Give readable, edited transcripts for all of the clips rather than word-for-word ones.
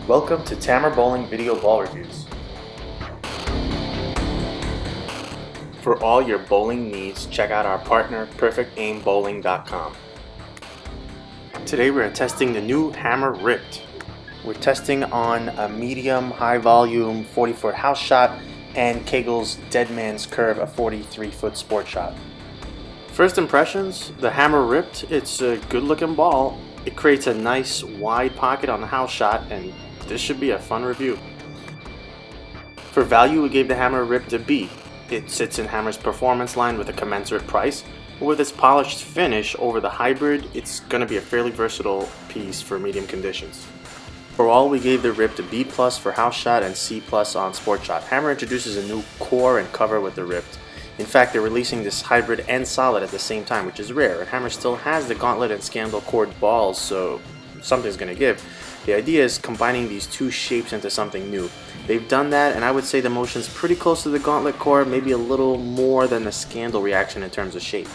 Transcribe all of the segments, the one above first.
Welcome to Tamer Bowling Video Ball Reviews. For all your bowling needs, check out our partner, PerfectAimBowling.com. Today we're testing the new Hammer Ripped. We're testing on a medium, high volume 40-foot house shot and Kegel's Dead Man's Curve, a 43-foot sport shot. First impressions, the Hammer Ripped, it's a good looking ball. It creates a nice wide pocket on the house shot, and this should be a fun review. For value, we gave the Hammer Ripped a B. It sits in Hammer's performance line with a commensurate price. With its polished finish over the hybrid, it's going to be a fairly versatile piece for medium conditions. Overall, we gave the Ripped a B+ for house shot and C+ on sport shot. Hammer introduces a new core and cover with the Ripped. In fact, they're releasing this hybrid and solid at the same time, which is rare, and Hammer still has the Gauntlet and Scandal cord balls, so something's going to give. The idea is combining these two shapes into something new. They've done that, and I would say the motion's pretty close to the Gauntlet core, maybe a little more than the Scandal reaction in terms of shape.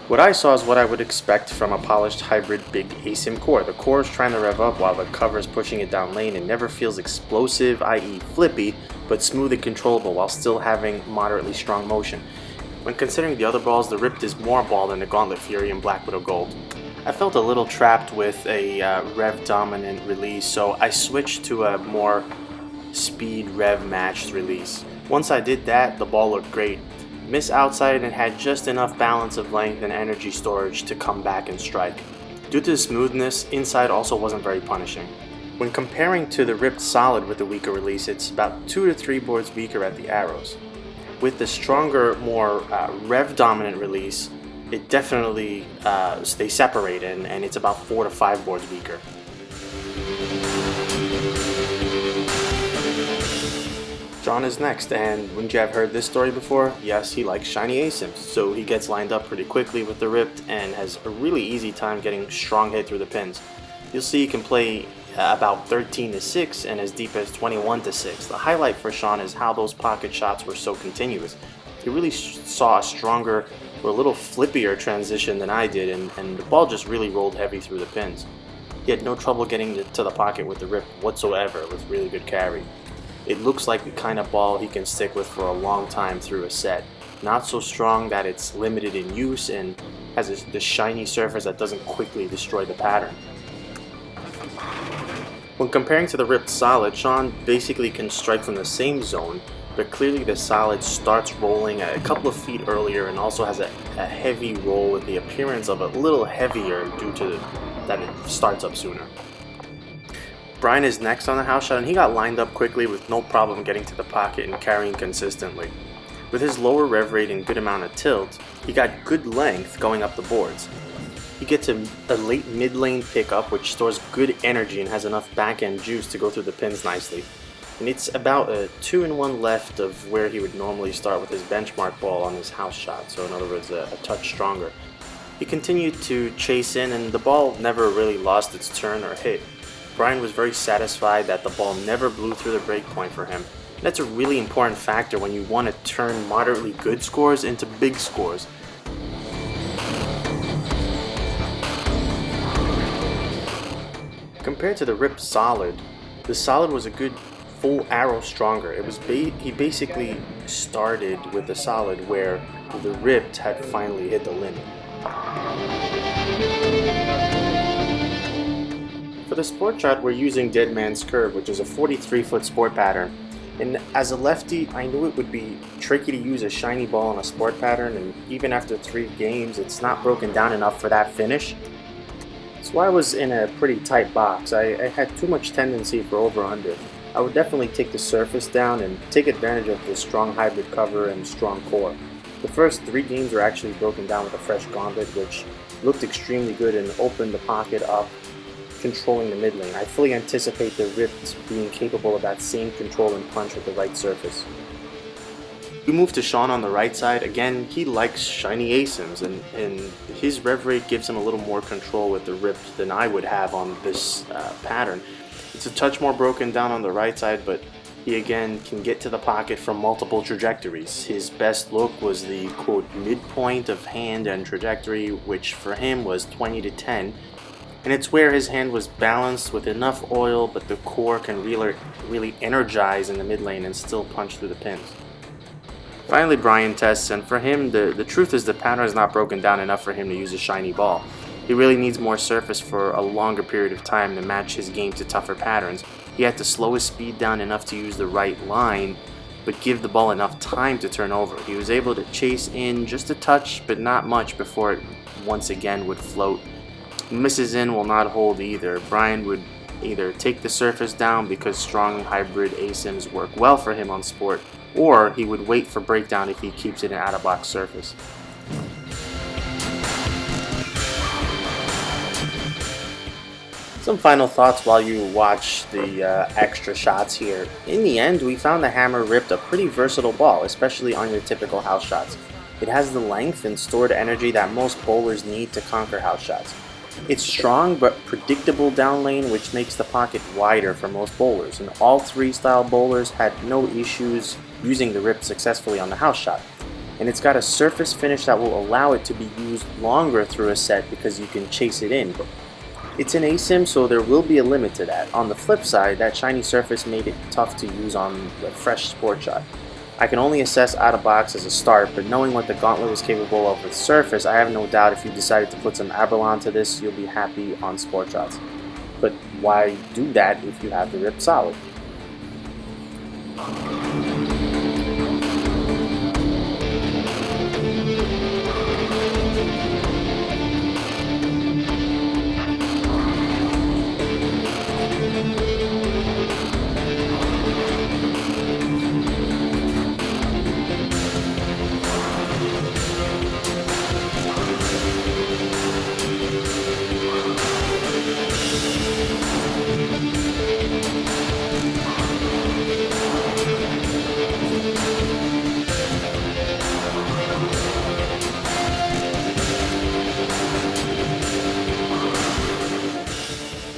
What I saw is what I would expect from a polished hybrid big ASIM core. The core is trying to rev up while the cover is pushing it down lane. It never feels explosive, i.e. flippy, but smooth and controllable while still having moderately strong motion. When considering the other balls, the Ripped is more ball than the Gauntlet Fury and Black Widow Gold. I felt a little trapped with a rev dominant release, so I switched to a more speed rev matched release. Once I did that, the ball looked great. Miss outside and had just enough balance of length and energy storage to come back and strike. Due to the smoothness, inside also wasn't very punishing. When comparing to the Ripped Solid with the weaker release, it's about 2 to 3 boards weaker at the arrows. With the stronger, more rev dominant release, it definitely they separate and it's about 4 to 5 boards weaker. John is next, and wouldn't you have heard this story before? Yes, he likes shiny ASIMs, so he gets lined up pretty quickly with the Ripped and has a really easy time getting strong hit through the pins. You'll see he can play about 13 to 6 and as deep as 21 to 6. The highlight for Sean is how those pocket shots were so continuous. He really saw a stronger or a little flippier transition than I did, and the ball just really rolled heavy through the pins. He had no trouble getting to the pocket with the Ripped whatsoever with really good carry. It looks like the kind of ball he can stick with for a long time through a set. Not so strong that it's limited in use and has the shiny surface that doesn't quickly destroy the pattern. When comparing to the Ripped Solid, Sean basically can strike from the same zone, but clearly the Solid starts rolling a couple of feet earlier and also has a heavy roll with the appearance of a little heavier due to that it starts up sooner. Bryan is next on the house shot, and he got lined up quickly with no problem getting to the pocket and carrying consistently. With his lower rev rate and good amount of tilt, he got good length going up the boards. He gets a late mid-lane pickup which stores good energy and has enough back-end juice to go through the pins nicely. And it's about a 2-1 left of where he would normally start with his benchmark ball on his house shot, so in other words a touch stronger. He continued to chase in, and the ball never really lost its turn or hit. Bryan was very satisfied that the ball never blew through the break point for him. That's a really important factor when you want to turn moderately good scores into big scores. Compared to the Ripped Solid, the Solid was a good full arrow stronger. It was he basically started with the Solid where the Ripped had finally hit the limit. For the sport shot, we're using Dead Man's Curve, which is a 43-foot sport pattern. And as a lefty, I knew it would be tricky to use a shiny ball on a sport pattern, and even after 3 games, it's not broken down enough for that finish. So I was in a pretty tight box. I had too much tendency for over-under. I would definitely take the surface down and take advantage of the strong hybrid cover and strong core. The first 3 games were actually broken down with a fresh Gauntlet, which looked extremely good and opened the pocket up, controlling the mid lane. I fully anticipate the Ripped being capable of that same control and punch with the right surface. We move to Sean on the right side. Again, he likes shiny ASIMs, and his rev rate gives him a little more control with the Ripped than I would have on this pattern. It's a touch more broken down on the right side, but he again can get to the pocket from multiple trajectories. His best look was the quote midpoint of hand and trajectory, which for him was 20 to 10. and it's where his hand was balanced with enough oil, but the core can really energize in the mid lane and still punch through the pins. Finally, Bryan tests, and for him, the truth is the pattern is not broken down enough for him to use a shiny ball. He really needs more surface for a longer period of time to match his game to tougher patterns. He had to slow his speed down enough to use the right line, but give the ball enough time to turn over. He was able to chase in just a touch, but not much, before it once again would float. Misses in will not hold either. Bryan would either take the surface down because strong hybrid ASIMs work well for him on sport, or he would wait for breakdown if he keeps it an out-of-box surface. Some final thoughts while you watch the extra shots here. In the end, we found the Hammer ripped a pretty versatile ball, especially on your typical house shots. It has the length and stored energy that most bowlers need to conquer house shots. It's strong but predictable down lane, which makes the pocket wider for most bowlers, and all three style bowlers had no issues using the rip successfully on the house shot. And it's got a surface finish that will allow it to be used longer through a set because you can chase it in. It's an ASIM, so there will be a limit to that. On the flip side, that shiny surface made it tough to use on the fresh sport shot. I can only assess out of box as a start, but knowing what the Gauntlet was capable of with surface, I have no doubt if you decided to put some Aberlon to this, you'll be happy on sport shots. But why do that if you have the rip solid?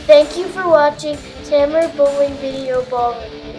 Thank you for watching Tamer Bowling Video Ball Review.